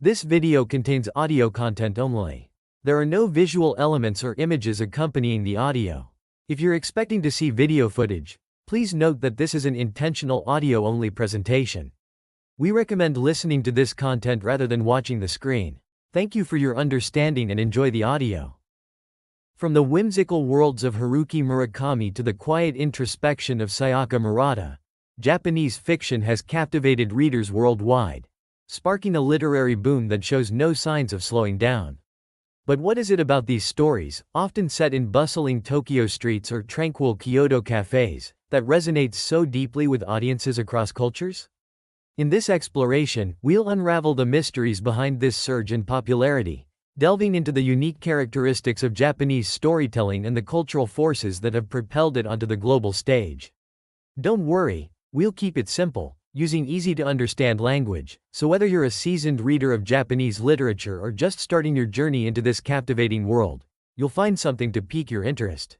This video contains audio content only. There are no visual elements or images accompanying the audio. If you're expecting to see video footage, please note that this is an intentional audio-only presentation. We recommend listening to this content rather than watching the screen. Thank you for your understanding and enjoy the audio. From the whimsical worlds of Haruki Murakami to the quiet introspection of Sayaka Murata, Japanese fiction has captivated readers worldwide, sparking a literary boom that shows no signs of slowing down. But what is it about these stories, often set in bustling Tokyo streets or tranquil Kyoto cafes, that resonates so deeply with audiences across cultures? In this exploration, we'll unravel the mysteries behind this surge in popularity, delving into the unique characteristics of Japanese storytelling and the cultural forces that have propelled it onto the global stage. Don't worry, we'll keep it simple, using easy-to-understand language, so whether you're a seasoned reader of Japanese literature or just starting your journey into this captivating world, you'll find something to pique your interest.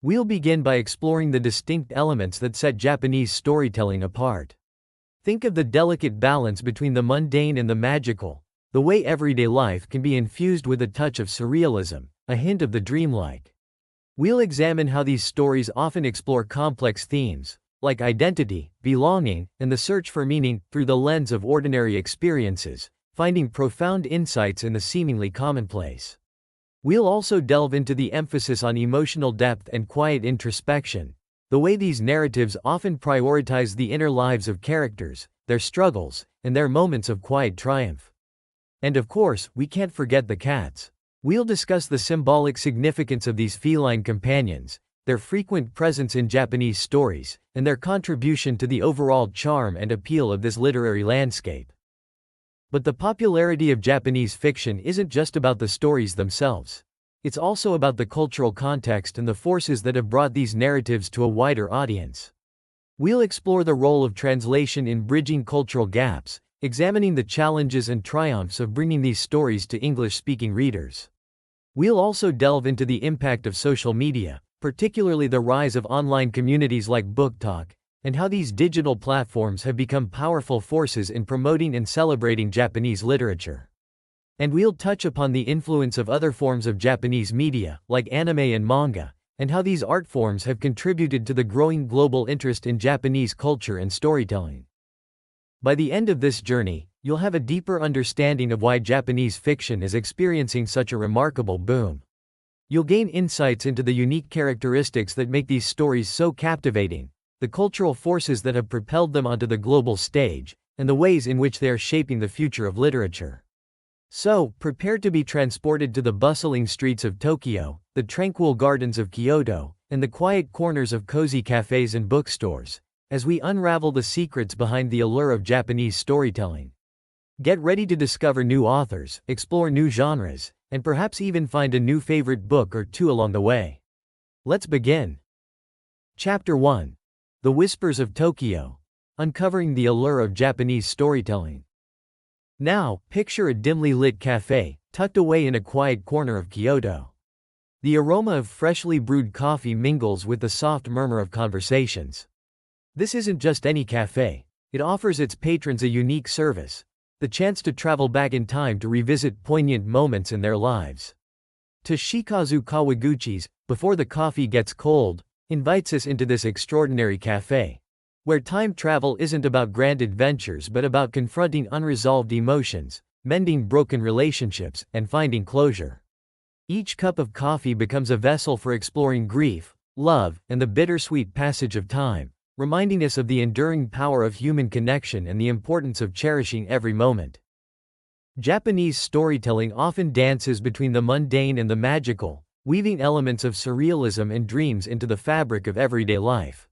We'll begin by exploring the distinct elements that set Japanese storytelling apart. Think of the delicate balance between the mundane and the magical, the way everyday life can be infused with a touch of surrealism, a hint of the dreamlike. We'll examine how these stories often explore complex themes, like identity, belonging, and the search for meaning, through the lens of ordinary experiences, finding profound insights in the seemingly commonplace. We'll also delve into the emphasis on emotional depth and quiet introspection, the way these narratives often prioritize the inner lives of characters, their struggles, and their moments of quiet triumph. And of course, we can't forget the cats. We'll discuss the symbolic significance of these feline companions, their frequent presence in Japanese stories, and their contribution to the overall charm and appeal of this literary landscape. But the popularity of Japanese fiction isn't just about the stories themselves. It's also about the cultural context and the forces that have brought these narratives to a wider audience. We'll explore the role of translation in bridging cultural gaps, examining the challenges and triumphs of bringing these stories to English-speaking readers. We'll also delve into the impact of social media, particularly the rise of online communities like BookTok, and how these digital platforms have become powerful forces in promoting and celebrating Japanese literature. And we'll touch upon the influence of other forms of Japanese media, like anime and manga, and how these art forms have contributed to the growing global interest in Japanese culture and storytelling. By the end of this journey, you'll have a deeper understanding of why Japanese fiction is experiencing such a remarkable boom. You'll gain insights into the unique characteristics that make these stories so captivating, the cultural forces that have propelled them onto the global stage, and the ways in which they are shaping the future of literature. So, prepare to be transported to the bustling streets of Tokyo, the tranquil gardens of Kyoto, and the quiet corners of cozy cafes and bookstores, as we unravel the secrets behind the allure of Japanese storytelling. Get ready to discover new authors, explore new genres, and perhaps even find a new favorite book or two along the way. Let's begin. Chapter 1. The Whispers of Tokyo. Uncovering the allure of Japanese storytelling. Now, picture a dimly lit cafe, tucked away in a quiet corner of Kyoto. The aroma of freshly brewed coffee mingles with the soft murmur of conversations. This isn't just any cafe. It offers its patrons a unique service, the chance to travel back in time to revisit poignant moments in their lives. Toshikazu Kawaguchi's Before the Coffee Gets Cold invites us into this extraordinary cafe, where time travel isn't about grand adventures but about confronting unresolved emotions, mending broken relationships, and finding closure. Each cup of coffee becomes a vessel for exploring grief, love, and the bittersweet passage of time, reminding us of the enduring power of human connection and the importance of cherishing every moment. Japanese storytelling often dances between the mundane and the magical, weaving elements of surrealism and dreams into the fabric of everyday life.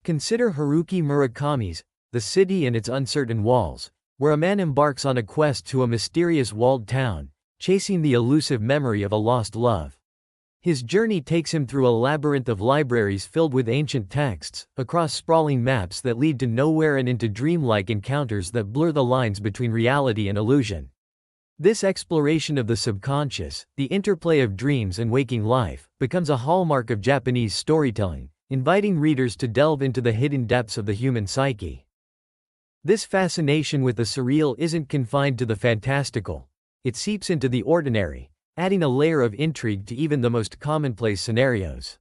Consider Haruki Murakami's The City and Its Uncertain Walls, where a man embarks on a quest to a mysterious walled town, chasing the elusive memory of a lost love. His journey takes him through a labyrinth of libraries filled with ancient texts, across sprawling maps that lead to nowhere and into dreamlike encounters that blur the lines between reality and illusion. This exploration of the subconscious, the interplay of dreams and waking life, becomes a hallmark of Japanese storytelling, inviting readers to delve into the hidden depths of the human psyche. This fascination with the surreal isn't confined to the fantastical. It seeps into the ordinary, adding a layer of intrigue to even the most commonplace scenarios.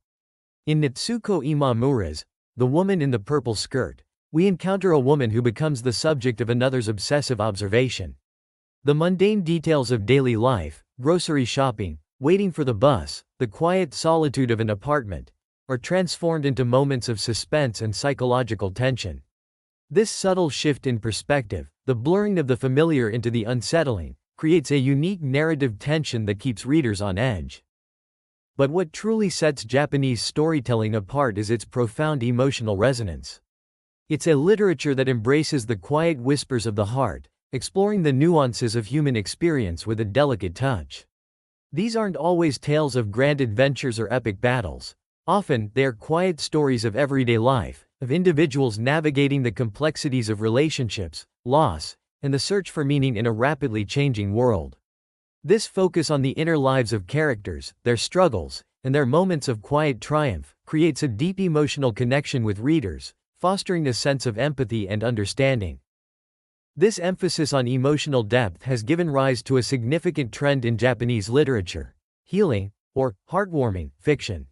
In Natsuko Imamura's The Woman in the Purple Skirt, we encounter a woman who becomes the subject of another's obsessive observation. The mundane details of daily life, grocery shopping, waiting for the bus, the quiet solitude of an apartment, are transformed into moments of suspense and psychological tension. This subtle shift in perspective, the blurring of the familiar into the unsettling, creates a unique narrative tension that keeps readers on edge. But what truly sets Japanese storytelling apart is its profound emotional resonance. It's a literature that embraces the quiet whispers of the heart, exploring the nuances of human experience with a delicate touch. These aren't always tales of grand adventures or epic battles. Often, they are quiet stories of everyday life, of individuals navigating the complexities of relationships, loss, and the search for meaning in a rapidly changing world. This focus on the inner lives of characters, their struggles, and their moments of quiet triumph, creates a deep emotional connection with readers, fostering a sense of empathy and understanding. This emphasis on emotional depth has given rise to a significant trend in Japanese literature: healing, or heartwarming, fiction.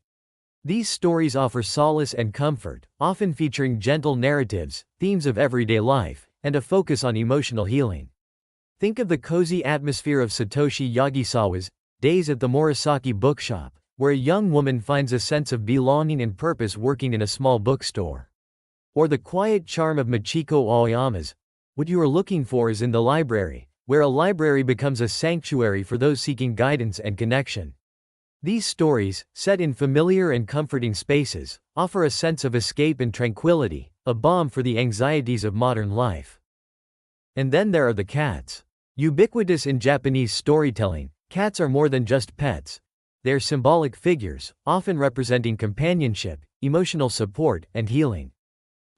These stories offer solace and comfort, often featuring gentle narratives, themes of everyday life, and a focus on emotional healing. Think of the cozy atmosphere of Satoshi Yagisawa's Days at the Murasaki Bookshop, where a young woman finds a sense of belonging and purpose working in a small bookstore. Or the quiet charm of Michiko Aoyama's What You Are Looking For Is in the Library, where a library becomes a sanctuary for those seeking guidance and connection. These stories, set in familiar and comforting spaces, offer a sense of escape and tranquility, a balm for the anxieties of modern life. And then there are the cats. Ubiquitous in Japanese storytelling, cats are more than just pets. They're symbolic figures, often representing companionship, emotional support, and healing.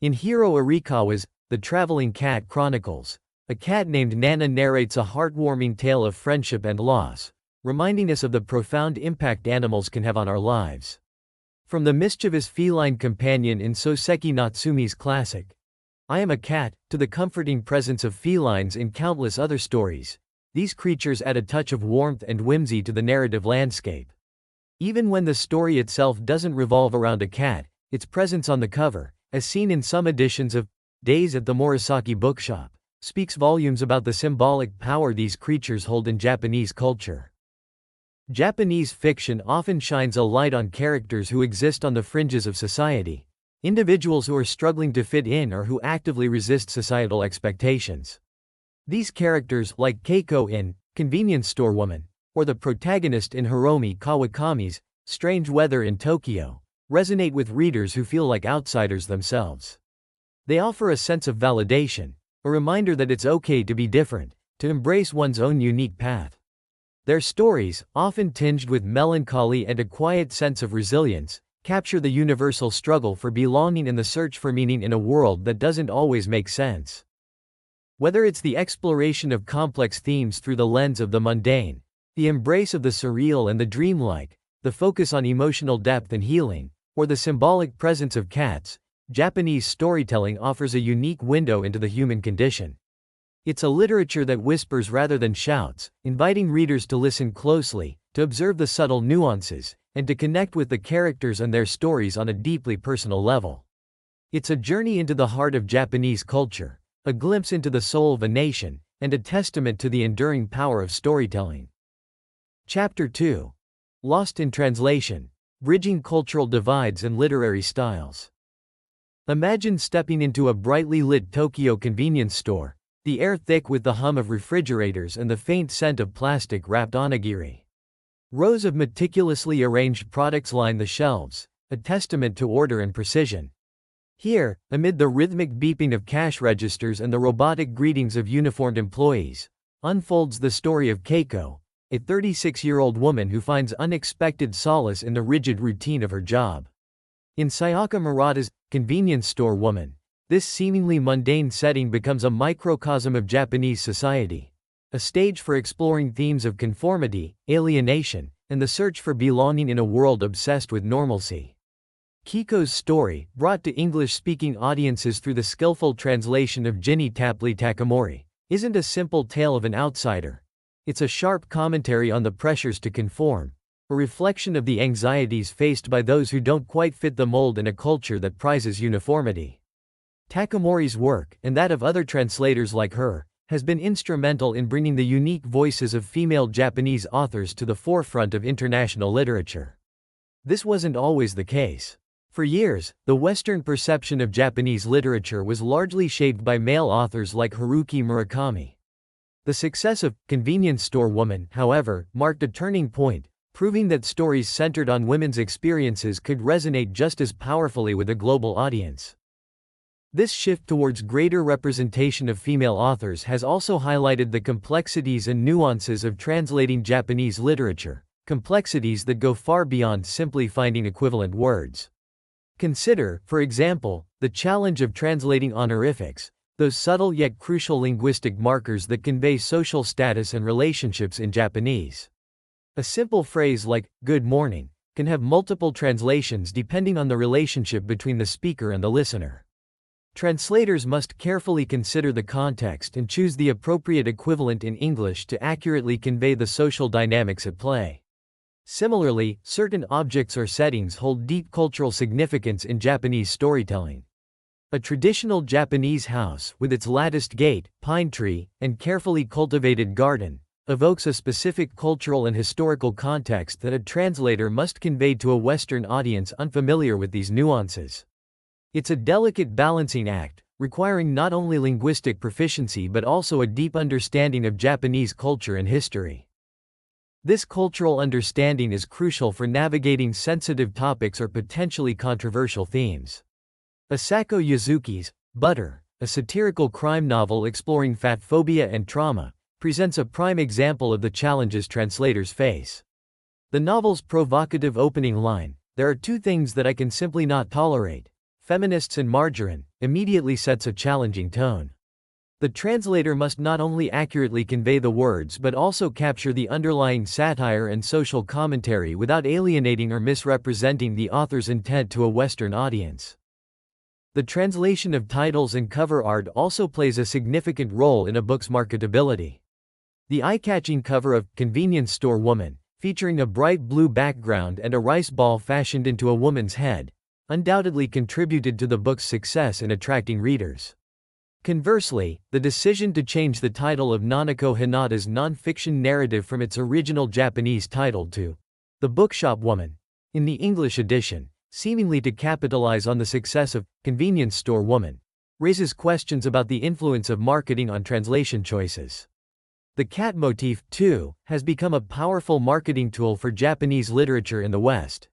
In Hiro Arikawa's The Traveling Cat Chronicles, a cat named Nana narrates a heartwarming tale of friendship and loss, reminding us of the profound impact animals can have on our lives. From the mischievous feline companion in Soseki Natsumi's classic, I Am a Cat, to the comforting presence of felines in countless other stories, these creatures add a touch of warmth and whimsy to the narrative landscape. Even when the story itself doesn't revolve around a cat, its presence on the cover, as seen in some editions of Days at the Murasaki Bookshop, speaks volumes about the symbolic power these creatures hold in Japanese culture. Japanese fiction often shines a light on characters who exist on the fringes of society, individuals who are struggling to fit in or who actively resist societal expectations. These characters, like Keiko in Convenience Store Woman, or the protagonist in Hiromi Kawakami's Strange Weather in Tokyo, resonate with readers who feel like outsiders themselves. They offer a sense of validation, a reminder that it's okay to be different, to embrace one's own unique path. Their stories, often tinged with melancholy and a quiet sense of resilience, capture the universal struggle for belonging and the search for meaning in a world that doesn't always make sense. Whether it's the exploration of complex themes through the lens of the mundane, the embrace of the surreal and the dreamlike, the focus on emotional depth and healing, or the symbolic presence of cats, Japanese storytelling offers a unique window into the human condition. It's a literature that whispers rather than shouts, inviting readers to listen closely, to observe the subtle nuances, and to connect with the characters and their stories on a deeply personal level. It's a journey into the heart of Japanese culture, a glimpse into the soul of a nation, and a testament to the enduring power of storytelling. Chapter 2. Lost in Translation: Bridging Cultural Divides and Literary Styles. Imagine stepping into a brightly lit Tokyo convenience store, the air thick with the hum of refrigerators and the faint scent of plastic-wrapped onigiri. Rows of meticulously arranged products line the shelves, a testament to order and precision. Here, amid the rhythmic beeping of cash registers and the robotic greetings of uniformed employees, unfolds the story of Keiko, a 36-year-old woman who finds unexpected solace in the rigid routine of her job. In Sayaka Murata's Convenience Store Woman, this seemingly mundane setting becomes a microcosm of Japanese society, a stage for exploring themes of conformity, alienation, and the search for belonging in a world obsessed with normalcy. Kiko's story, brought to English-speaking audiences through the skillful translation of Ginny Tapley Takamori, isn't a simple tale of an outsider. It's a sharp commentary on the pressures to conform, a reflection of the anxieties faced by those who don't quite fit the mold in a culture that prizes uniformity. Takamori's work, and that of other translators like her, has been instrumental in bringing the unique voices of female Japanese authors to the forefront of international literature. This wasn't always the case. For years, the Western perception of Japanese literature was largely shaped by male authors like Haruki Murakami. The success of Convenience Store Woman, however, marked a turning point, proving that stories centered on women's experiences could resonate just as powerfully with a global audience. This shift towards greater representation of female authors has also highlighted the complexities and nuances of translating Japanese literature, complexities that go far beyond simply finding equivalent words. Consider, for example, the challenge of translating honorifics, those subtle yet crucial linguistic markers that convey social status and relationships in Japanese. A simple phrase like, "good morning," can have multiple translations depending on the relationship between the speaker and the listener. Translators must carefully consider the context and choose the appropriate equivalent in English to accurately convey the social dynamics at play. Similarly, certain objects or settings hold deep cultural significance in Japanese storytelling. A traditional Japanese house, with its latticed gate, pine tree, and carefully cultivated garden, evokes a specific cultural and historical context that a translator must convey to a Western audience unfamiliar with these nuances. It's a delicate balancing act, requiring not only linguistic proficiency but also a deep understanding of Japanese culture and history. This cultural understanding is crucial for navigating sensitive topics or potentially controversial themes. Asako Yuzuki's Butter, a satirical crime novel exploring fat phobia and trauma, presents a prime example of the challenges translators face. The novel's provocative opening line, "There are two things that I can simply not tolerate, feminists and margarine," immediately sets a challenging tone. The translator must not only accurately convey the words but also capture the underlying satire and social commentary without alienating or misrepresenting the author's intent to a Western audience. The translation of titles and cover art also plays a significant role in a book's marketability. The eye-catching cover of Convenience Store Woman, featuring a bright blue background and a rice ball fashioned into a woman's head, undoubtedly contributed to the book's success in attracting readers. Conversely, the decision to change the title of Nanako Hinata's non-fiction narrative from its original Japanese title to The Bookshop Woman, in the English edition, seemingly to capitalize on the success of Convenience Store Woman, raises questions about the influence of marketing on translation choices. The cat motif, too, has become a powerful marketing tool for Japanese literature in the West.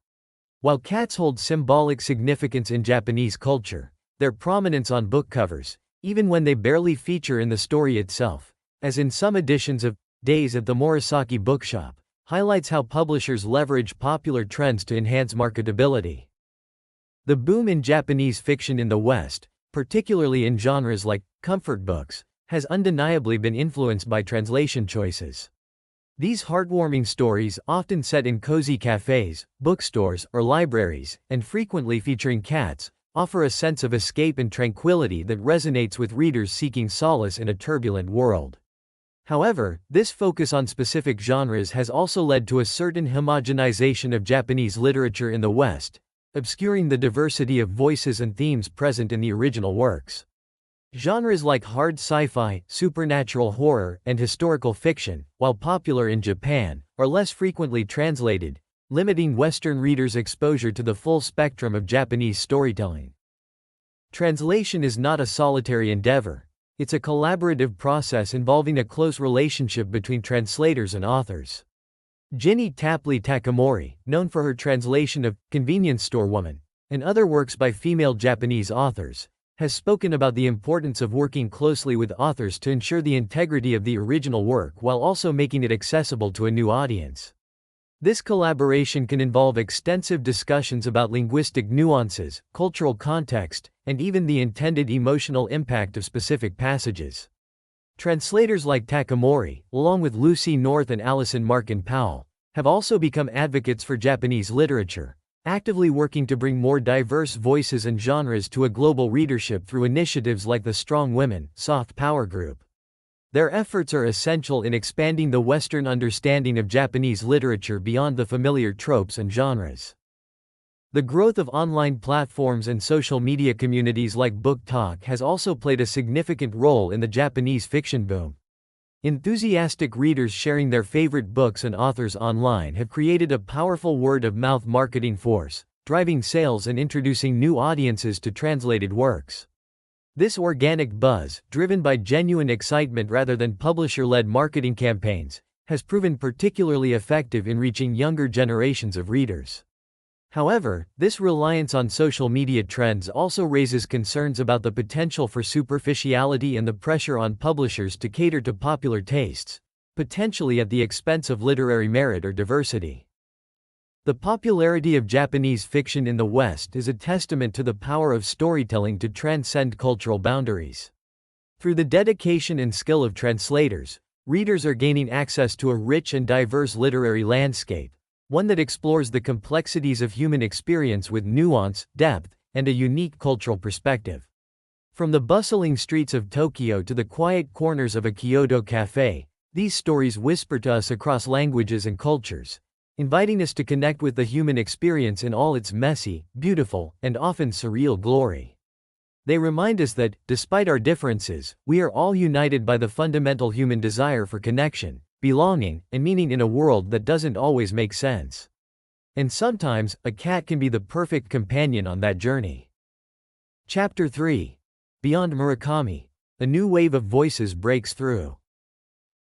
While cats hold symbolic significance in Japanese culture, their prominence on book covers, even when they barely feature in the story itself, as in some editions of Days at the Murasaki Bookshop, highlights how publishers leverage popular trends to enhance marketability. The boom in Japanese fiction in the West, particularly in genres like comfort books, has undeniably been influenced by translation choices. These heartwarming stories, often set in cozy cafes, bookstores, or libraries, and frequently featuring cats, offer a sense of escape and tranquility that resonates with readers seeking solace in a turbulent world. However, this focus on specific genres has also led to a certain homogenization of Japanese literature in the West, obscuring the diversity of voices and themes present in the original works. Genres like hard sci-fi, supernatural horror, and historical fiction, while popular in Japan, are less frequently translated, limiting Western readers' exposure to the full spectrum of Japanese storytelling. Translation is not a solitary endeavor. It's a collaborative process involving a close relationship between translators and authors. Ginny Tapley Takamori, known for her translation of Convenience Store Woman and other works by female Japanese authors, has spoken about the importance of working closely with authors to ensure the integrity of the original work while also making it accessible to a new audience. This collaboration can involve extensive discussions about linguistic nuances, cultural context, and even the intended emotional impact of specific passages. Translators like Takamori, along with Lucy North and Alison Markin Powell, have also become advocates for Japanese literature, actively working to bring more diverse voices and genres to a global readership through initiatives like the Strong Women, Soft Power Group. Their efforts are essential in expanding the Western understanding of Japanese literature beyond the familiar tropes and genres. The growth of online platforms and social media communities like Book Talk has also played a significant role in the Japanese fiction boom. Enthusiastic readers sharing their favorite books and authors online have created a powerful word-of-mouth marketing force, driving sales and introducing new audiences to translated works. This organic buzz, driven by genuine excitement rather than publisher-led marketing campaigns, has proven particularly effective in reaching younger generations of readers. However, this reliance on social media trends also raises concerns about the potential for superficiality and the pressure on publishers to cater to popular tastes, potentially at the expense of literary merit or diversity. The popularity of Japanese fiction in the West is a testament to the power of storytelling to transcend cultural boundaries. Through the dedication and skill of translators, readers are gaining access to a rich and diverse literary landscape, one that explores the complexities of human experience with nuance, depth, and a unique cultural perspective. From the bustling streets of Tokyo to the quiet corners of a Kyoto cafe, these stories whisper to us across languages and cultures, inviting us to connect with the human experience in all its messy, beautiful, and often surreal glory. They remind us that, despite our differences, we are all united by the fundamental human desire for connection, belonging, and meaning in a world that doesn't always make sense. And sometimes, a cat can be the perfect companion on that journey. Chapter 3. Beyond Murakami, a new wave of voices breaks through.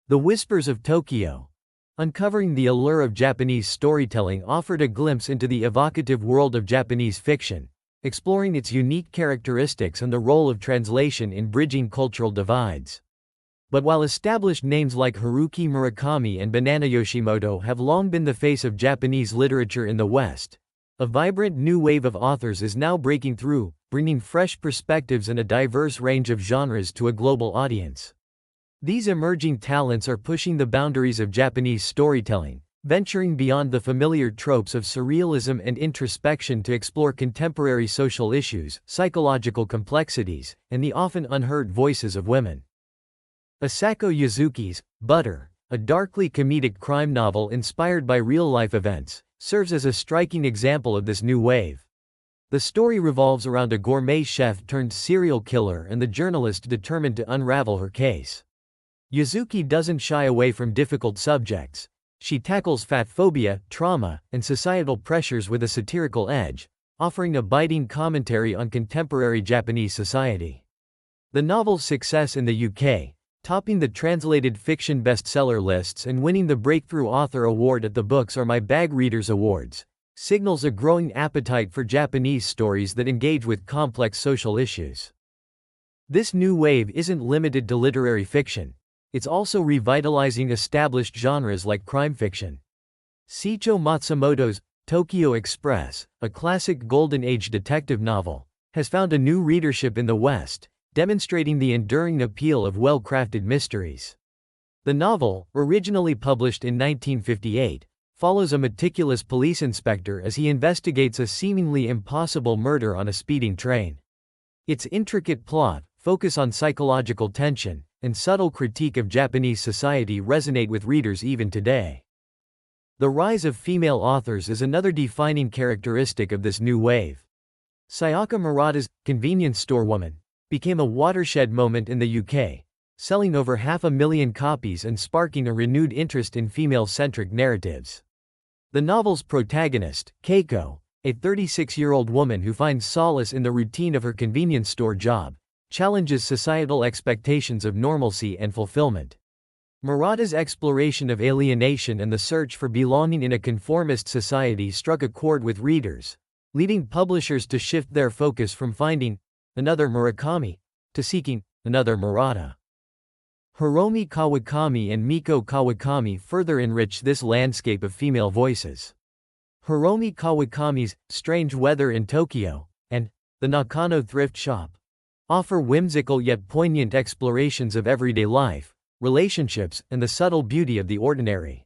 The Whispers of Tokyo, uncovering the allure of Japanese storytelling, offered a glimpse into the evocative world of Japanese fiction, exploring its unique characteristics and the role of translation in bridging cultural divides. But while established names like Haruki Murakami and Banana Yoshimoto have long been the face of Japanese literature in the West, a vibrant new wave of authors is now breaking through, bringing fresh perspectives and a diverse range of genres to a global audience. These emerging talents are pushing the boundaries of Japanese storytelling, venturing beyond the familiar tropes of surrealism and introspection to explore contemporary social issues, psychological complexities, and the often unheard voices of women. Asako Yuzuki's Butter, a darkly comedic crime novel inspired by real-life events, serves as a striking example of this new wave. The story revolves around a gourmet chef turned serial killer and the journalist determined to unravel her case. Yuzuki doesn't shy away from difficult subjects. She tackles fat phobia, trauma, and societal pressures with a satirical edge, offering a biting commentary on contemporary Japanese society. The novel's success in the UK, topping the translated fiction bestseller lists and winning the Breakthrough Author Award at the Books Are My Bag Readers Awards, signals a growing appetite for Japanese stories that engage with complex social issues. This new wave isn't limited to literary fiction. It's also revitalizing established genres like crime fiction. Seicho Matsumoto's Tokyo Express, a classic Golden Age detective novel, has found a new readership in the West, demonstrating the enduring appeal of well-crafted mysteries. The novel, originally published in 1958, follows a meticulous police inspector as he investigates a seemingly impossible murder on a speeding train. Its intricate plot, focus on psychological tension, and subtle critique of Japanese society resonate with readers even today. The rise of female authors is another defining characteristic of this new wave. Sayaka Murata's Convenience Store Woman became a watershed moment in the UK, selling over 500,000 copies and sparking a renewed interest in female-centric narratives. The novel's protagonist, Keiko, a 36-year-old woman who finds solace in the routine of her convenience store job, challenges societal expectations of normalcy and fulfillment. Murata's exploration of alienation and the search for belonging in a conformist society struck a chord with readers, leading publishers to shift their focus from finding another Murakami to seeking another Murata. Hiromi Kawakami and Miko Kawakami further enrich this landscape of female voices. Hiromi Kawakami's Strange Weather in Tokyo and The Nakano Thrift Shop offer whimsical yet poignant explorations of everyday life, relationships, and the subtle beauty of the ordinary.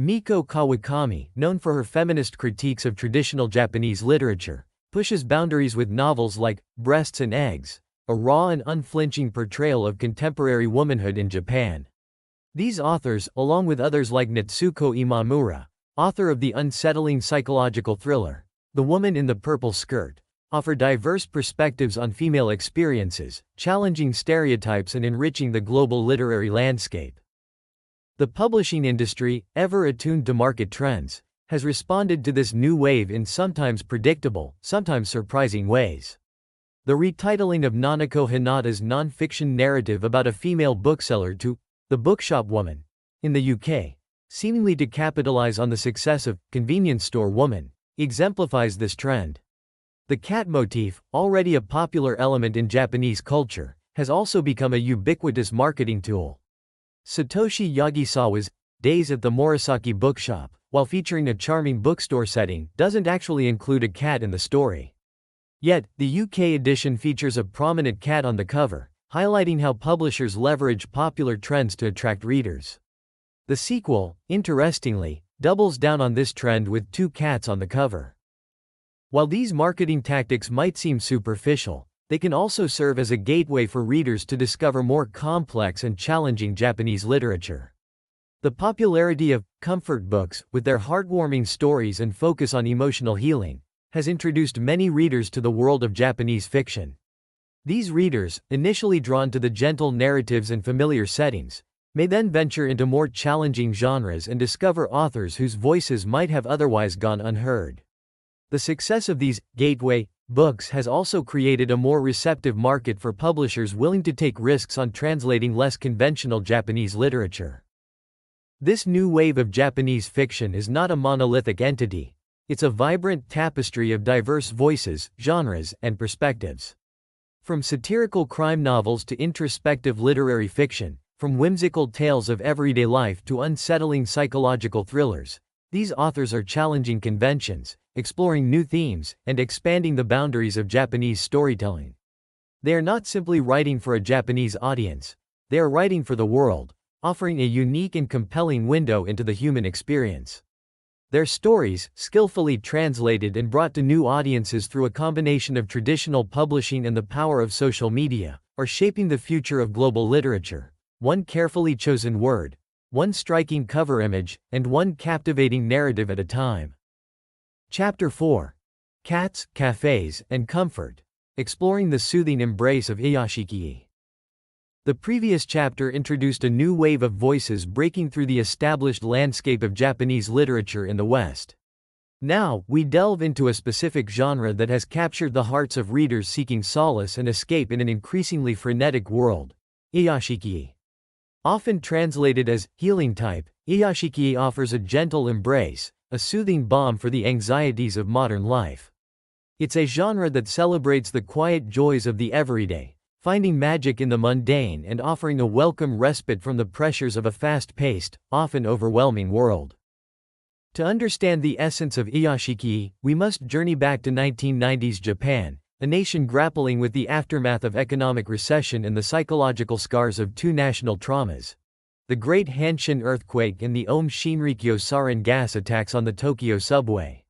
Miko Kawakami, known for her feminist critiques of traditional Japanese literature, pushes boundaries with novels like Breasts and Eggs, a raw and unflinching portrayal of contemporary womanhood in Japan. These authors, along with others like Natsuko Imamura, author of the unsettling psychological thriller, The Woman in the Purple Skirt, offer diverse perspectives on female experiences, challenging stereotypes and enriching the global literary landscape. The publishing industry, ever attuned to market trends, has responded to this new wave in sometimes predictable, sometimes surprising ways. The retitling of Nanako Hinata's non-fiction narrative about a female bookseller to The Bookshop Woman in the UK, seemingly to capitalize on the success of Convenience Store Woman, exemplifies this trend. The cat motif, already a popular element in Japanese culture, has also become a ubiquitous marketing tool. Satoshi Yagisawa's Days at the Morisaki Bookshop, while featuring a charming bookstore setting, doesn't actually include a cat in the story. Yet, the UK edition features a prominent cat on the cover, highlighting how publishers leverage popular trends to attract readers. The sequel, interestingly, doubles down on this trend with two cats on the cover. While these marketing tactics might seem superficial, they can also serve as a gateway for readers to discover more complex and challenging Japanese literature. The popularity of comfort books, with their heartwarming stories and focus on emotional healing, has introduced many readers to the world of Japanese fiction. These readers, initially drawn to the gentle narratives and familiar settings, may then venture into more challenging genres and discover authors whose voices might have otherwise gone unheard. The success of these gateway books has also created a more receptive market for publishers willing to take risks on translating less conventional Japanese literature. This new wave of Japanese fiction is not a monolithic entity. It's a vibrant tapestry of diverse voices, genres, and perspectives. From satirical crime novels to introspective literary fiction, from whimsical tales of everyday life to unsettling psychological thrillers, these authors are challenging conventions, exploring new themes, and expanding the boundaries of Japanese storytelling. They are not simply writing for a Japanese audience, they are writing for the world, offering a unique and compelling window into the human experience. Their stories, skillfully translated and brought to new audiences through a combination of traditional publishing and the power of social media, are shaping the future of global literature, one carefully chosen word, one striking cover image, and one captivating narrative at a time. Chapter 4. Cats, Cafes, and Comfort. Exploring the soothing embrace of Iyashiki. The previous chapter introduced a new wave of voices breaking through the established landscape of Japanese literature in the West. Now, we delve into a specific genre that has captured the hearts of readers seeking solace and escape in an increasingly frenetic world: Iyashiki. Often translated as healing type, Iyashiki offers a gentle embrace, a soothing balm for the anxieties of modern life. It's a genre that celebrates the quiet joys of the everyday, finding magic in the mundane and offering a welcome respite from the pressures of a fast-paced, often overwhelming world. To understand the essence of Iyashiki, we must journey back to 1990s Japan, a nation grappling with the aftermath of economic recession and the psychological scars of two national traumas: the Great Hanshin earthquake and the Aum Shinrikyo sarin gas attacks on the Tokyo subway.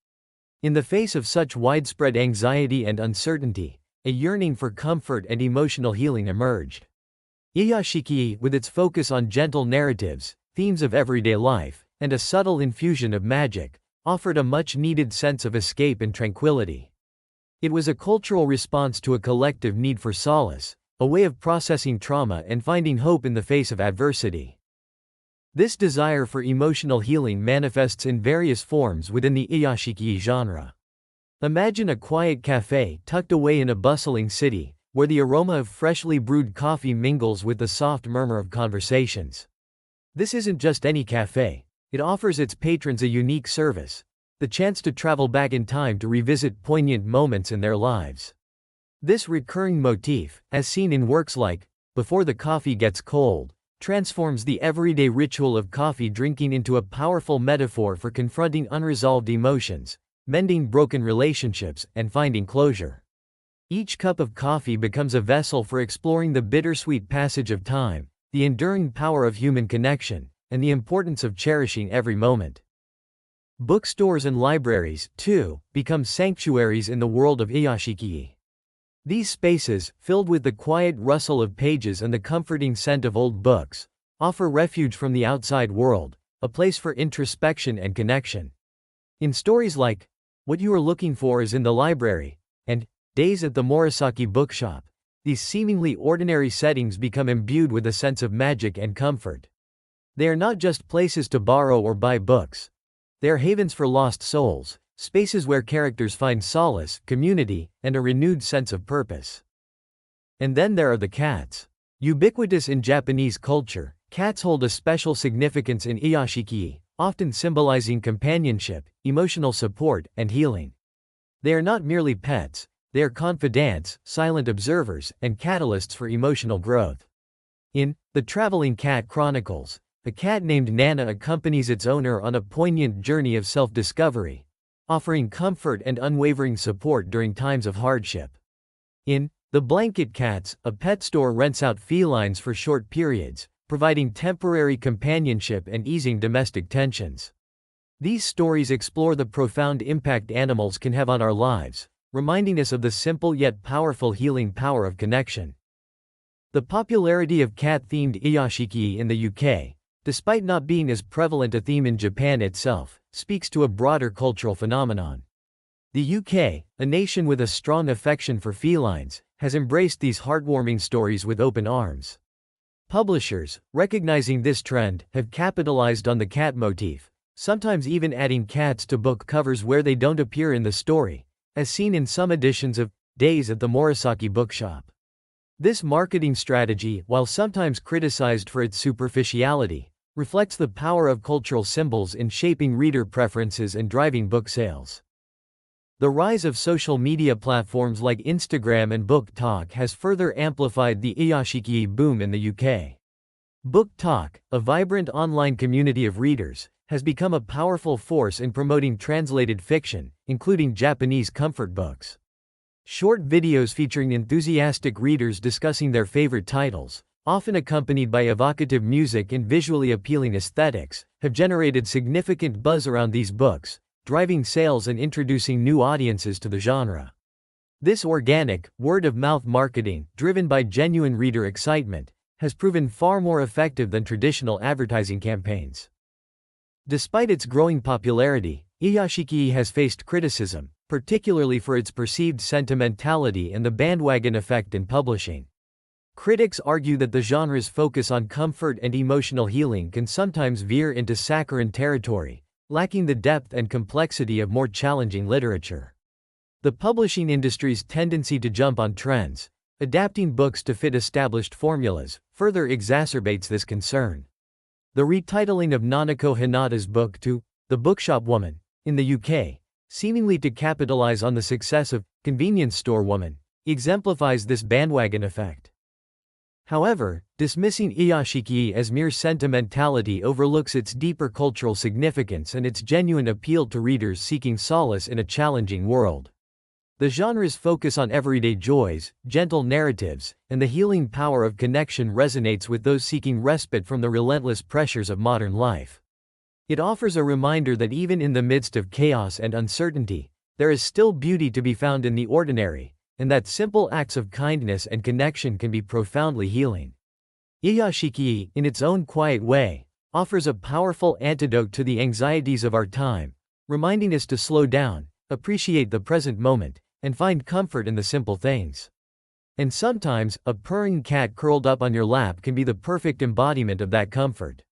In the face of such widespread anxiety and uncertainty, a yearning for comfort and emotional healing emerged. Iyashiki, with its focus on gentle narratives, themes of everyday life, and a subtle infusion of magic, offered a much-needed sense of escape and tranquility. It was a cultural response to a collective need for solace, a way of processing trauma and finding hope in the face of adversity. This desire for emotional healing manifests in various forms within the Iyashiki genre. Imagine a quiet cafe tucked away in a bustling city, where the aroma of freshly brewed coffee mingles with the soft murmur of conversations. This isn't just any cafe, it offers its patrons a unique service: the chance to travel back in time to revisit poignant moments in their lives. This recurring motif, as seen in works like Before the Coffee Gets Cold, transforms the everyday ritual of coffee drinking into a powerful metaphor for confronting unresolved emotions, mending broken relationships, and finding closure. Each cup of coffee becomes a vessel for exploring the bittersweet passage of time, the enduring power of human connection, and the importance of cherishing every moment. Bookstores and libraries, too, become sanctuaries in the world of iyashiki. These spaces, filled with the quiet rustle of pages and the comforting scent of old books, offer refuge from the outside world, a place for introspection and connection. In stories like What You Are Looking For Is in the Library and Days at the Murasaki Bookshop, these seemingly ordinary settings become imbued with a sense of magic and comfort. They are not just places to borrow or buy books. They are havens for lost souls, spaces where characters find solace, community, and a renewed sense of purpose. And then there are the cats. Ubiquitous in Japanese culture, cats hold a special significance in iyashiki, often symbolizing companionship, emotional support, and healing. They are not merely pets, they are confidants, silent observers, and catalysts for emotional growth. In The Traveling Cat Chronicles, a cat named Nana accompanies its owner on a poignant journey of self-discovery, offering comfort and unwavering support during times of hardship. In The Blanket Cats, a pet store rents out felines for short periods, providing temporary companionship and easing domestic tensions. These stories explore the profound impact animals can have on our lives, reminding us of the simple yet powerful healing power of connection. The popularity of cat-themed iyashiki in the UK, despite not being as prevalent a theme in Japan itself, speaks to a broader cultural phenomenon. The UK, a nation with a strong affection for felines, has embraced these heartwarming stories with open arms. Publishers, recognizing this trend, have capitalized on the cat motif, sometimes even adding cats to book covers where they don't appear in the story, as seen in some editions of Days at the Murasaki Bookshop. This marketing strategy, while sometimes criticized for its superficiality, reflects the power of cultural symbols in shaping reader preferences and driving book sales. The rise of social media platforms like Instagram and BookTok has further amplified the iyashiki boom in the UK. BookTok, a vibrant online community of readers, has become a powerful force in promoting translated fiction, including Japanese comfort books. Short videos featuring enthusiastic readers discussing their favorite titles, often accompanied by evocative music and visually appealing aesthetics, have generated significant buzz around these books, driving sales and introducing new audiences to the genre. This organic, word-of-mouth marketing, driven by genuine reader excitement, has proven far more effective than traditional advertising campaigns. Despite its growing popularity, iyashiki has faced criticism, particularly for its perceived sentimentality and the bandwagon effect in publishing. Critics argue that the genre's focus on comfort and emotional healing can sometimes veer into saccharine territory, lacking the depth and complexity of more challenging literature. The publishing industry's tendency to jump on trends, adapting books to fit established formulas, further exacerbates this concern. The retitling of Nanako Hinata's book to The Bookshop Woman, in the UK, seemingly to capitalize on the success of Convenience Store Woman, exemplifies this bandwagon effect. However, dismissing iyashiki as mere sentimentality overlooks its deeper cultural significance and its genuine appeal to readers seeking solace in a challenging world. The genre's focus on everyday joys, gentle narratives, and the healing power of connection resonates with those seeking respite from the relentless pressures of modern life. It offers a reminder that even in the midst of chaos and uncertainty, there is still beauty to be found in the ordinary, and that simple acts of kindness and connection can be profoundly healing. Iyashiki, in its own quiet way, offers a powerful antidote to the anxieties of our time, reminding us to slow down, appreciate the present moment, and find comfort in the simple things. And sometimes, a purring cat curled up on your lap can be the perfect embodiment of that comfort.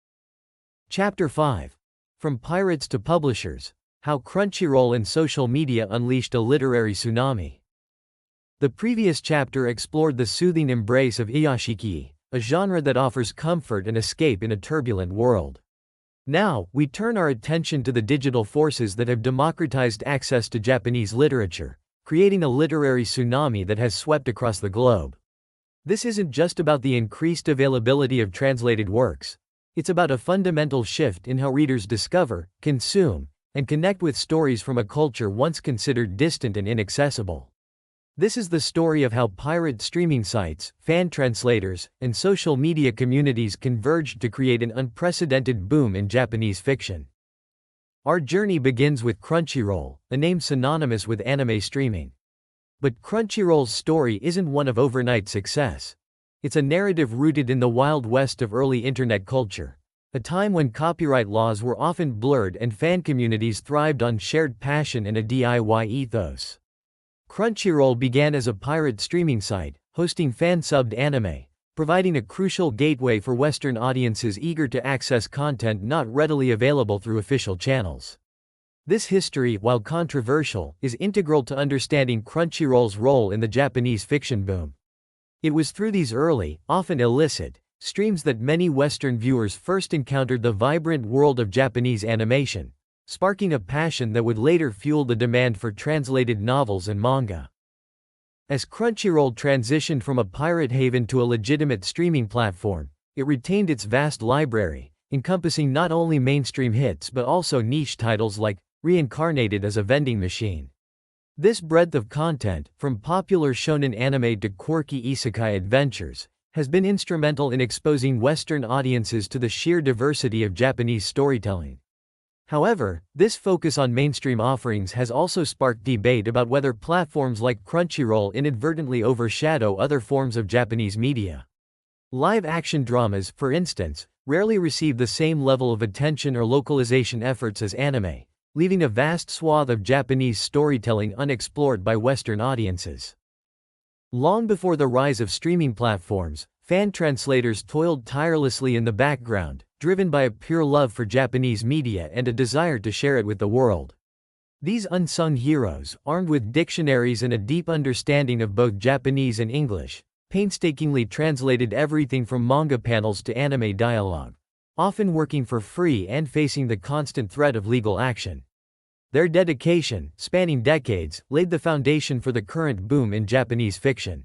Chapter 5. From Pirates to Publishers: How Crunchyroll and Social Media Unleashed a Literary Tsunami. The previous chapter explored the soothing embrace of iyashiki, a genre that offers comfort and escape in a turbulent world. Now, we turn our attention to the digital forces that have democratized access to Japanese literature, creating a literary tsunami that has swept across the globe. This isn't just about the increased availability of translated works. It's about a fundamental shift in how readers discover, consume, and connect with stories from a culture once considered distant and inaccessible. This is the story of how pirate streaming sites, fan translators, and social media communities converged to create an unprecedented boom in Japanese fiction. Our journey begins with Crunchyroll, a name synonymous with anime streaming. But Crunchyroll's story isn't one of overnight success. It's a narrative rooted in the Wild West of early internet culture, a time when copyright laws were often blurred and fan communities thrived on shared passion and a DIY ethos. Crunchyroll began as a pirate streaming site, hosting fan-subbed anime, providing a crucial gateway for Western audiences eager to access content not readily available through official channels. This history, while controversial, is integral to understanding Crunchyroll's role in the Japanese fiction boom. It was through these early, often illicit, streams that many Western viewers first encountered the vibrant world of Japanese animation, sparking a passion that would later fuel the demand for translated novels and manga. As Crunchyroll transitioned from a pirate haven to a legitimate streaming platform, it retained its vast library, encompassing not only mainstream hits but also niche titles like Reincarnated as a Vending Machine. This breadth of content, from popular shonen anime to quirky isekai adventures, has been instrumental in exposing Western audiences to the sheer diversity of Japanese storytelling. However, this focus on mainstream offerings has also sparked debate about whether platforms like Crunchyroll inadvertently overshadow other forms of Japanese media. Live-action dramas, for instance, rarely receive the same level of attention or localization efforts as anime, leaving a vast swath of Japanese storytelling unexplored by Western audiences. Long before the rise of streaming platforms, fan translators toiled tirelessly in the background, driven by a pure love for Japanese media and a desire to share it with the world. These unsung heroes, armed with dictionaries and a deep understanding of both Japanese and English, painstakingly translated everything from manga panels to anime dialogue, often working for free and facing the constant threat of legal action. Their dedication, spanning decades, laid the foundation for the current boom in Japanese fiction.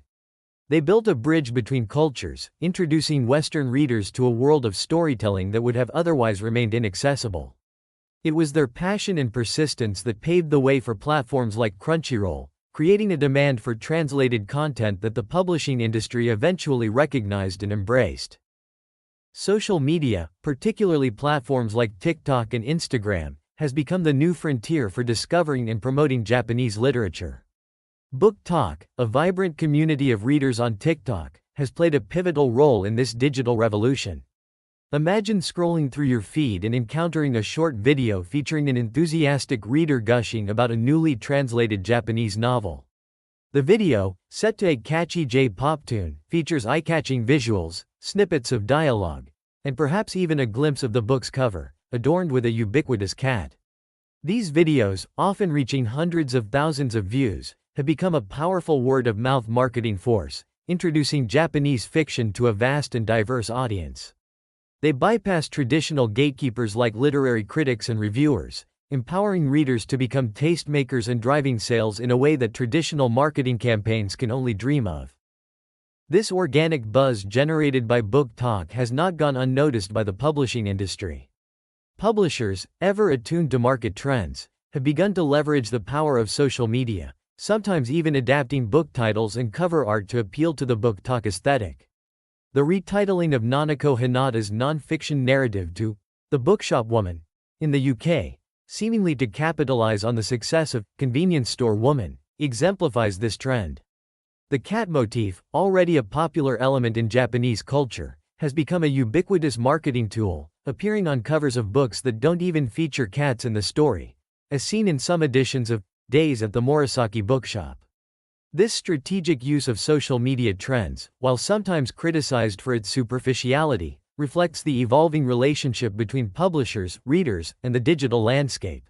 They built a bridge between cultures, introducing Western readers to a world of storytelling that would have otherwise remained inaccessible. It was their passion and persistence that paved the way for platforms like Crunchyroll, creating a demand for translated content that the publishing industry eventually recognized and embraced. Social media, particularly platforms like TikTok and Instagram, has become the new frontier for discovering and promoting Japanese literature. Book Talk, a vibrant community of readers on TikTok, has played a pivotal role in this digital revolution. Imagine scrolling through your feed and encountering a short video featuring an enthusiastic reader gushing about a newly translated Japanese novel. The video, set to a catchy J-pop tune, features eye-catching visuals, snippets of dialogue, and perhaps even a glimpse of the book's cover, adorned with a ubiquitous cat. These videos, often reaching hundreds of thousands of views, have become a powerful word-of-mouth marketing force, introducing Japanese fiction to a vast and diverse audience. They bypass traditional gatekeepers like literary critics and reviewers, empowering readers to become tastemakers and driving sales in a way that traditional marketing campaigns can only dream of. This organic buzz generated by Book Talk has not gone unnoticed by the publishing industry. Publishers, ever attuned to market trends, have begun to leverage the power of social media, sometimes even adapting book titles and cover art to appeal to the Book Talk aesthetic. The retitling of Nanako Hinata's non-fiction narrative to The Bookshop Woman in the UK, seemingly to capitalize on the success of Convenience Store Woman, exemplifies this trend. The cat motif, already a popular element in Japanese culture, has become a ubiquitous marketing tool, appearing on covers of books that don't even feature cats in the story, as seen in some editions of Days at the Murasaki Bookshop. This strategic use of social media trends, while sometimes criticized for its superficiality, reflects the evolving relationship between publishers, readers, and the digital landscape.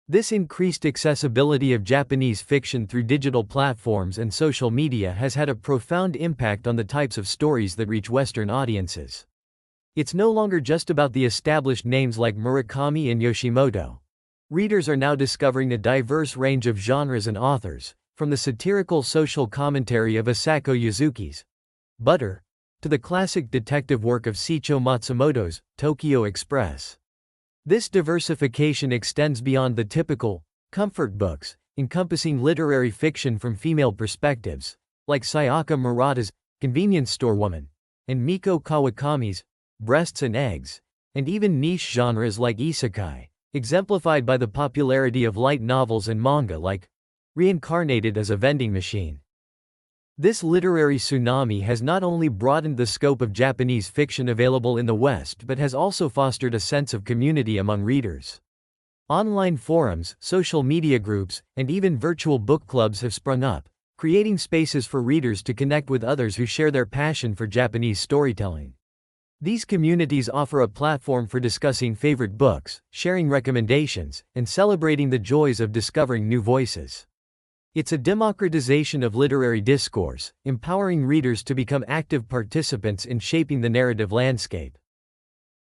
This increased accessibility of Japanese fiction through digital platforms and social media has had a profound impact on the types of stories that reach Western audiences. It's no longer just about the established names like Murakami and Yoshimoto. Readers are now discovering a diverse range of genres and authors, from the satirical social commentary of Asako Yuzuki's Butter, to the classic detective work of Seicho Matsumoto's Tokyo Express. This diversification extends beyond the typical comfort books, encompassing literary fiction from female perspectives, like Sayaka Murata's Convenience Store Woman, and Miko Kawakami's Breasts and Eggs, and even niche genres like isekai, exemplified by the popularity of light novels and manga like Reincarnated as a Vending Machine. This literary tsunami has not only broadened the scope of Japanese fiction available in the West but has also fostered a sense of community among readers. Online forums, social media groups, and even virtual book clubs have sprung up, creating spaces for readers to connect with others who share their passion for Japanese storytelling. These communities offer a platform for discussing favorite books, sharing recommendations, and celebrating the joys of discovering new voices. It's a democratization of literary discourse, empowering readers to become active participants in shaping the narrative landscape.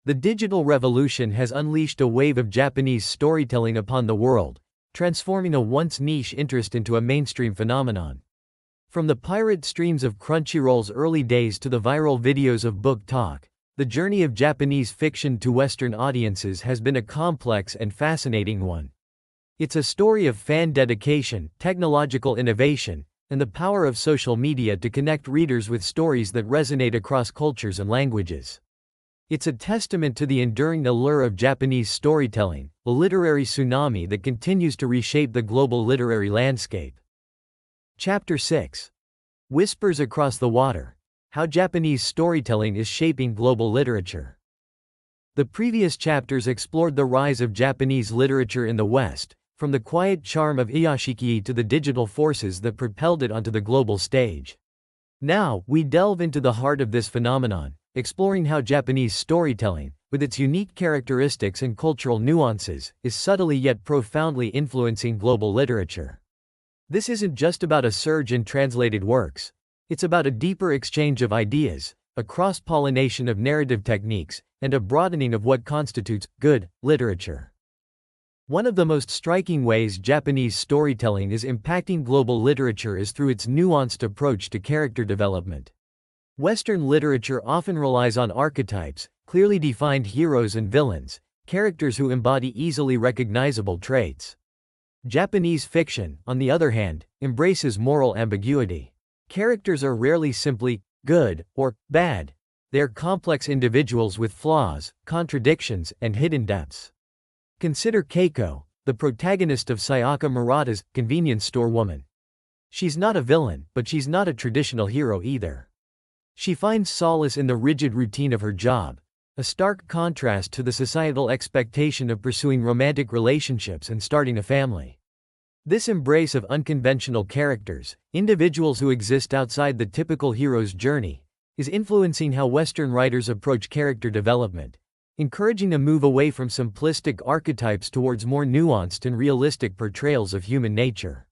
The digital revolution has unleashed a wave of Japanese storytelling upon the world, transforming a once niche interest into a mainstream phenomenon. From the pirate streams of Crunchyroll's early days to the viral videos of Book Talk, the journey of Japanese fiction to Western audiences has been a complex and fascinating one. It's a story of fan dedication, technological innovation, and the power of social media to connect readers with stories that resonate across cultures and languages. It's a testament to the enduring allure of Japanese storytelling, a literary tsunami that continues to reshape the global literary landscape. Chapter 6. Whispers Across the Water: How Japanese Storytelling is Shaping Global Literature. The previous chapters explored the rise of Japanese literature in the West, from the quiet charm of Iyashiki to the digital forces that propelled it onto the global stage. Now, we delve into the heart of this phenomenon, exploring how Japanese storytelling, with its unique characteristics and cultural nuances, is subtly yet profoundly influencing global literature. This isn't just about a surge in translated works. It's about a deeper exchange of ideas, a cross-pollination of narrative techniques, and a broadening of what constitutes good literature. One of the most striking ways Japanese storytelling is impacting global literature is through its nuanced approach to character development. Western literature often relies on archetypes, clearly defined heroes and villains, characters who embody easily recognizable traits. Japanese fiction, on the other hand, embraces moral ambiguity. Characters are rarely simply good or bad. They are complex individuals with flaws, contradictions, and hidden depths. Consider Keiko, the protagonist of Sayaka Murata's Convenience Store Woman. She's not a villain, but she's not a traditional hero either. She finds solace in the rigid routine of her job, a stark contrast to the societal expectation of pursuing romantic relationships and starting a family. This embrace of unconventional characters, individuals who exist outside the typical hero's journey, is influencing how Western writers approach character development, encouraging a move away from simplistic archetypes towards more nuanced and realistic portrayals of human nature.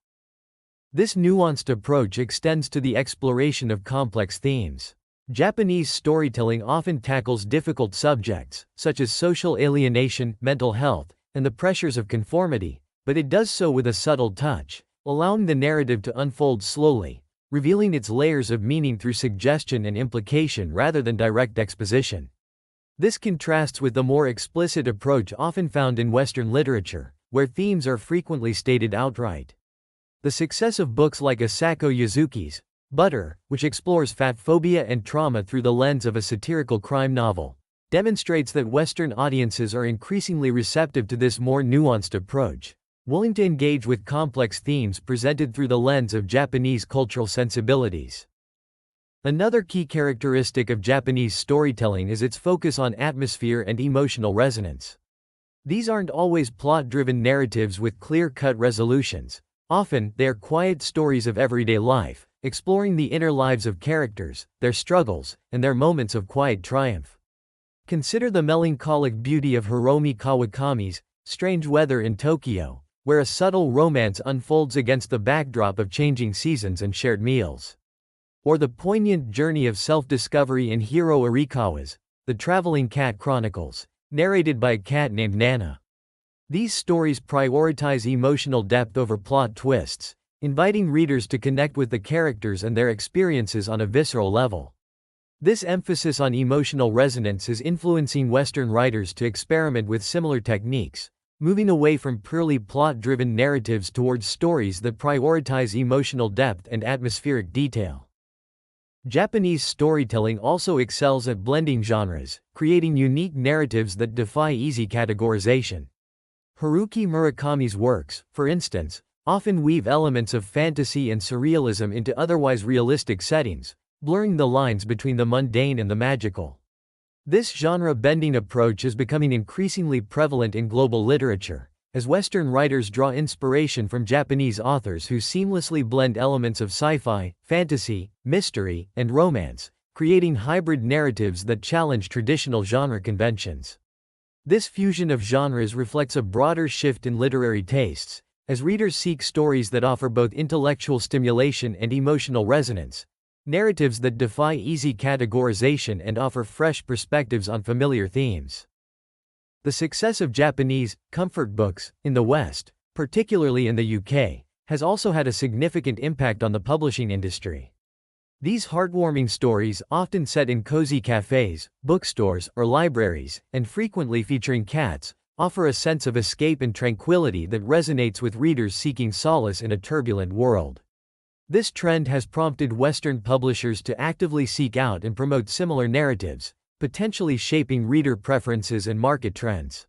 This nuanced approach extends to the exploration of complex themes. Japanese storytelling often tackles difficult subjects, such as social alienation, mental health, and the pressures of conformity, but it does so with a subtle touch, allowing the narrative to unfold slowly, revealing its layers of meaning through suggestion and implication rather than direct exposition. This contrasts with the more explicit approach often found in Western literature, where themes are frequently stated outright. The success of books like Asako Yuzuki's Butter, which explores fat phobia and trauma through the lens of a satirical crime novel, demonstrates that Western audiences are increasingly receptive to this more nuanced approach, willing to engage with complex themes presented through the lens of Japanese cultural sensibilities. Another key characteristic of Japanese storytelling is its focus on atmosphere and emotional resonance. These aren't always plot-driven narratives with clear-cut resolutions. Often, they are quiet stories of everyday life, exploring the inner lives of characters, their struggles, and their moments of quiet triumph. Consider the melancholic beauty of Hiromi Kawakami's Strange Weather in Tokyo, where a subtle romance unfolds against the backdrop of changing seasons and shared meals. Or the poignant journey of self-discovery in Hiro Arikawa's The Traveling Cat Chronicles, narrated by a cat named Nana. These stories prioritize emotional depth over plot twists, inviting readers to connect with the characters and their experiences on a visceral level. This emphasis on emotional resonance is influencing Western writers to experiment with similar techniques, moving away from purely plot-driven narratives towards stories that prioritize emotional depth and atmospheric detail. Japanese storytelling also excels at blending genres, creating unique narratives that defy easy categorization. Haruki Murakami's works, for instance, often weave elements of fantasy and surrealism into otherwise realistic settings, blurring the lines between the mundane and the magical. This genre-bending approach is becoming increasingly prevalent in global literature, as Western writers draw inspiration from Japanese authors who seamlessly blend elements of sci-fi, fantasy, mystery, and romance, creating hybrid narratives that challenge traditional genre conventions. This fusion of genres reflects a broader shift in literary tastes, as readers seek stories that offer both intellectual stimulation and emotional resonance, narratives that defy easy categorization and offer fresh perspectives on familiar themes. The success of Japanese comfort books in the West, particularly in the UK, has also had a significant impact on the publishing industry. These heartwarming stories, often set in cozy cafes, bookstores, or libraries, and frequently featuring cats, offer a sense of escape and tranquility that resonates with readers seeking solace in a turbulent world. This trend has prompted Western publishers to actively seek out and promote similar narratives, potentially shaping reader preferences and market trends.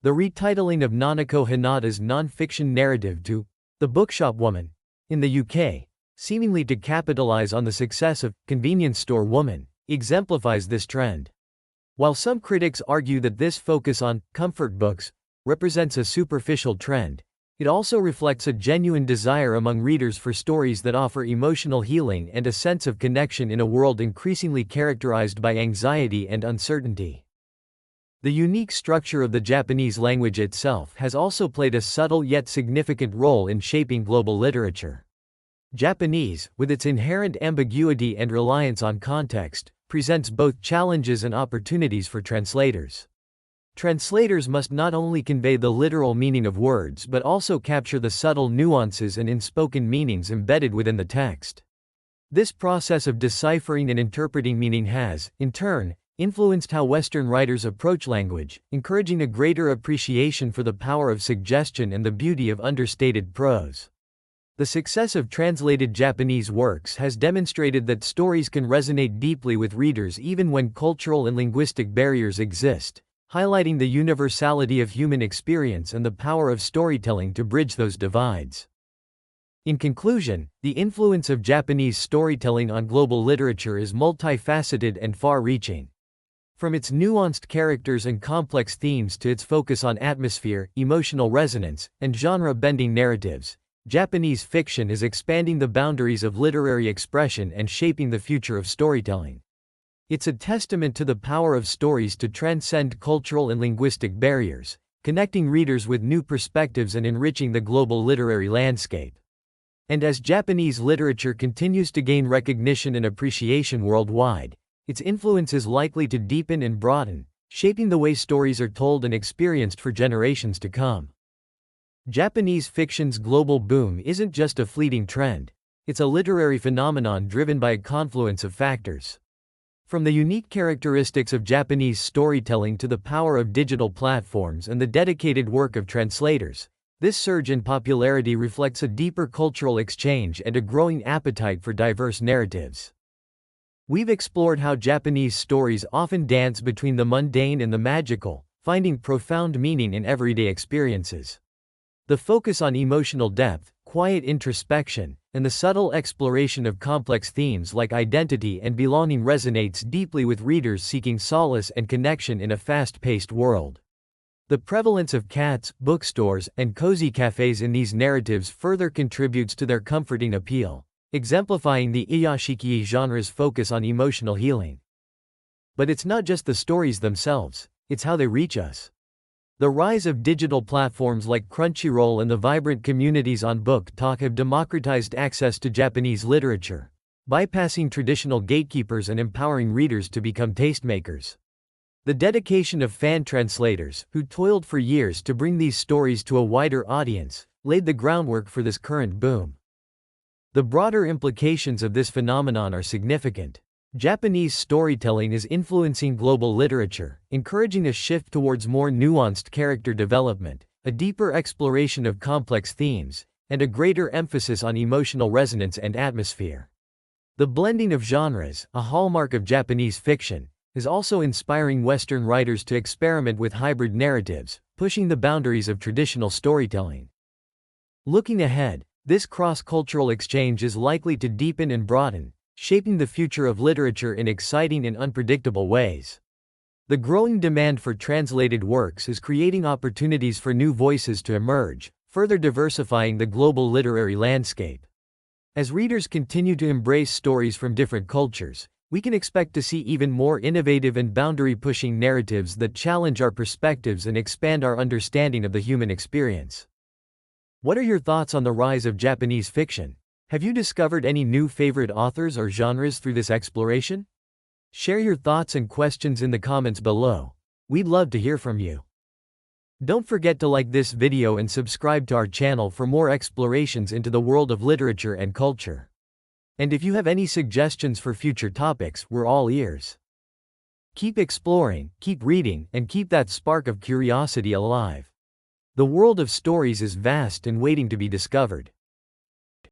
The retitling of Nanako Hinata's non-fiction narrative to The Bookshop Woman in the UK, seemingly to capitalize on the success of Convenience Store Woman, exemplifies this trend. While some critics argue that this focus on comfort books represents a superficial trend, it also reflects a genuine desire among readers for stories that offer emotional healing and a sense of connection in a world increasingly characterized by anxiety and uncertainty. The unique structure of the Japanese language itself has also played a subtle yet significant role in shaping global literature. Japanese, with its inherent ambiguity and reliance on context, presents both challenges and opportunities for translators. Translators must not only convey the literal meaning of words but also capture the subtle nuances and unspoken meanings embedded within the text. This process of deciphering and interpreting meaning has, in turn, influenced how Western writers approach language, encouraging a greater appreciation for the power of suggestion and the beauty of understated prose. The success of translated Japanese works has demonstrated that stories can resonate deeply with readers even when cultural and linguistic barriers exist, highlighting the universality of human experience and the power of storytelling to bridge those divides. In conclusion, the influence of Japanese storytelling on global literature is multifaceted and far-reaching. From its nuanced characters and complex themes to its focus on atmosphere, emotional resonance, and genre-bending narratives, Japanese fiction is expanding the boundaries of literary expression and shaping the future of storytelling. It's a testament to the power of stories to transcend cultural and linguistic barriers, connecting readers with new perspectives and enriching the global literary landscape. And as Japanese literature continues to gain recognition and appreciation worldwide, its influence is likely to deepen and broaden, shaping the way stories are told and experienced for generations to come. Japanese fiction's global boom isn't just a fleeting trend, it's a literary phenomenon driven by a confluence of factors. From the unique characteristics of Japanese storytelling to the power of digital platforms and the dedicated work of translators, this surge in popularity reflects a deeper cultural exchange and a growing appetite for diverse narratives. We've explored how Japanese stories often dance between the mundane and the magical, finding profound meaning in everyday experiences. The focus on emotional depth, quiet introspection, and the subtle exploration of complex themes like identity and belonging resonates deeply with readers seeking solace and connection in a fast-paced world. The prevalence of cats, bookstores, and cozy cafes in these narratives further contributes to their comforting appeal, exemplifying the Iyashiki genre's focus on emotional healing. But it's not just the stories themselves, it's how they reach us. The rise of digital platforms like Crunchyroll and the vibrant communities on Book Talk have democratized access to Japanese literature, bypassing traditional gatekeepers and empowering readers to become tastemakers. The dedication of fan translators, who toiled for years to bring these stories to a wider audience, laid the groundwork for this current boom. The broader implications of this phenomenon are significant. Japanese storytelling is influencing global literature, encouraging a shift towards more nuanced character development, a deeper exploration of complex themes, and a greater emphasis on emotional resonance and atmosphere. The blending of genres, a hallmark of Japanese fiction, is also inspiring Western writers to experiment with hybrid narratives, pushing the boundaries of traditional storytelling. Looking ahead, this cross-cultural exchange is likely to deepen and broaden, shaping the future of literature in exciting and unpredictable ways. The growing demand for translated works is creating opportunities for new voices to emerge, further diversifying the global literary landscape. As readers continue to embrace stories from different cultures, we can expect to see even more innovative and boundary-pushing narratives that challenge our perspectives and expand our understanding of the human experience. What are your thoughts on the rise of Japanese fiction? Have you discovered any new favorite authors or genres through this exploration? Share your thoughts and questions in the comments below. We'd love to hear from you. Don't forget to like this video and subscribe to our channel for more explorations into the world of literature and culture. And if you have any suggestions for future topics, we're all ears. Keep exploring, keep reading, and keep that spark of curiosity alive. The world of stories is vast and waiting to be discovered.